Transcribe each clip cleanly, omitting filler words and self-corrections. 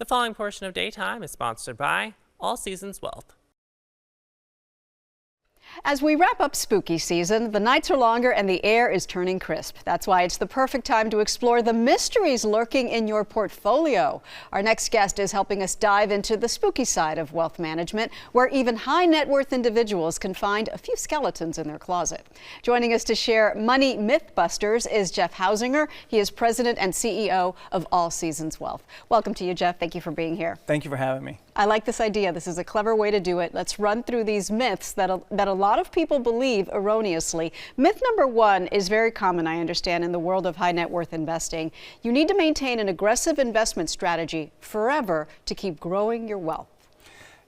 The following portion of Daytime is sponsored by All Seasons Wealth. As we wrap up spooky season, the nights are longer and the air is turning crisp. That's why it's the perfect time to explore the mysteries lurking in your portfolio. Our next guest is helping us dive into the spooky side of wealth management, where even high net worth individuals can find a few skeletons in their closet. Joining us to share Money Mythbusters is Jeff Hausinger. He is president and CEO of All Seasons Wealth. Welcome to you, Jeff. Thank you for being here. Thank you for having me. I like this idea. This is a clever way to do it. Let's run through these myths that a lot of people believe erroneously. Myth number one is very common, I understand, in the world of high net worth investing. You need to maintain an aggressive investment strategy forever to keep growing your wealth.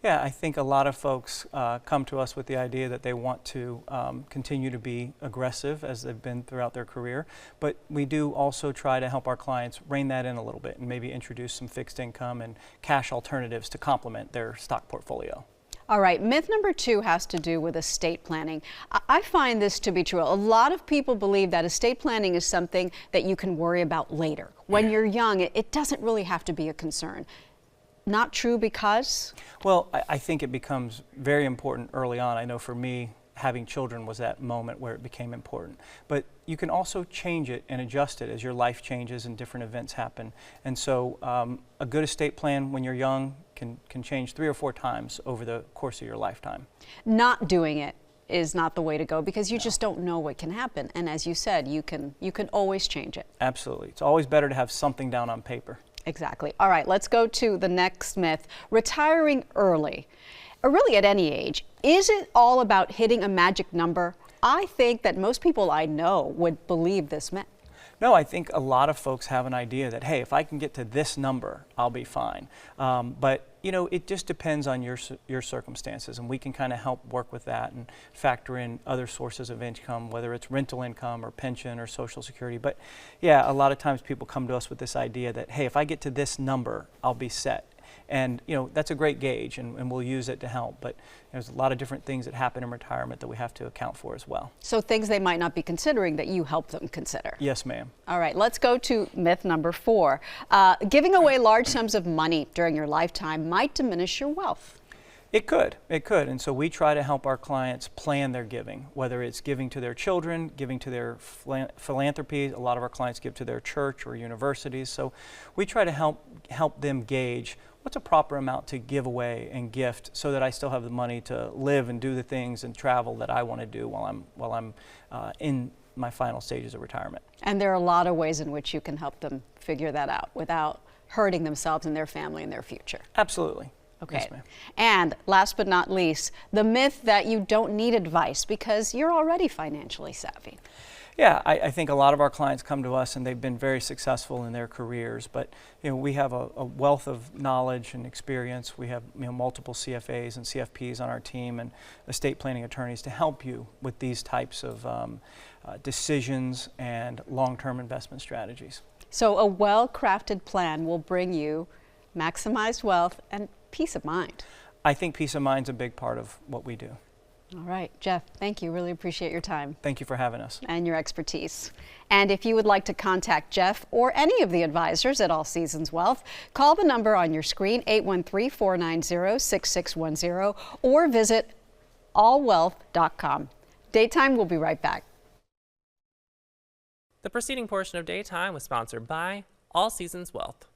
Yeah, I think a lot of folks come to us with the idea that they want to continue to be aggressive as they've been throughout their career, but we do also try to help our clients rein that in a little bit and maybe introduce some fixed income and cash alternatives to complement their stock portfolio. All right, myth number two has to do with estate planning. I find this to be true. A lot of people believe that estate planning is something that you can worry about later. When you're young, it doesn't really have to be a concern. Not true because? Well, I think it becomes very important early on. I know for me, having children was that moment where it became important. But you can also change it and adjust it as your life changes and different events happen. And so a good estate plan when you're young can change 3 or 4 times over the course of your lifetime. Not doing it is not the way to go because you just don't know what can happen. And as you said, you can always change it. Absolutely. It's always better to have something down on paper. Exactly. All right, let's go to the next myth. Retiring early, or really at any age. Is it all about hitting a magic number? I think that most people I know would believe this myth. No, I think a lot of folks have an idea that, hey, if I can get to this number, I'll be fine. But you know, it just depends on your circumstances, and we can kind of help work with that and factor in other sources of income, whether it's rental income or pension or Social Security. But yeah, a lot of times people come to us with this idea that, hey, if I get to this number, I'll be set. And you know, that's a great gauge, and we'll use it to help. But there's a lot of different things that happen in retirement that we have to account for as well. So things they might not be considering that you help them consider. Yes, ma'am. All right, let's go to myth number 4. Giving away large sums of money during your lifetime might diminish your wealth. It could. And so we try to help our clients plan their giving, whether it's giving to their children, giving to their philanthropy. A lot of our clients give to their church or universities. So we try to help them gauge what's a proper amount to give away and gift so that I still have the money to live and do the things and travel that I want to do while I'm in my final stages of retirement. And there are a lot of ways in which you can help them figure that out without hurting themselves and their family and their future. Absolutely. Okay. Yes, ma'am. And last but not least, the myth that you don't need advice because you're already financially savvy. Yeah, I think a lot of our clients come to us and they've been very successful in their careers, but you know, we have a wealth of knowledge and experience. We have multiple CFAs and CFPs on our team and estate planning attorneys to help you with these types of decisions and long-term investment strategies. So a well-crafted plan will bring you maximized wealth and peace of mind. I think peace of mind is a big part of what we do. All right, Jeff, thank you. Really appreciate your time. Thank you for having us. And your expertise. And if you would like to contact Jeff or any of the advisors at All Seasons Wealth, call the number on your screen, 813-490-6610, or visit allwealth.com. Daytime will be right back. The preceding portion of Daytime was sponsored by All Seasons Wealth.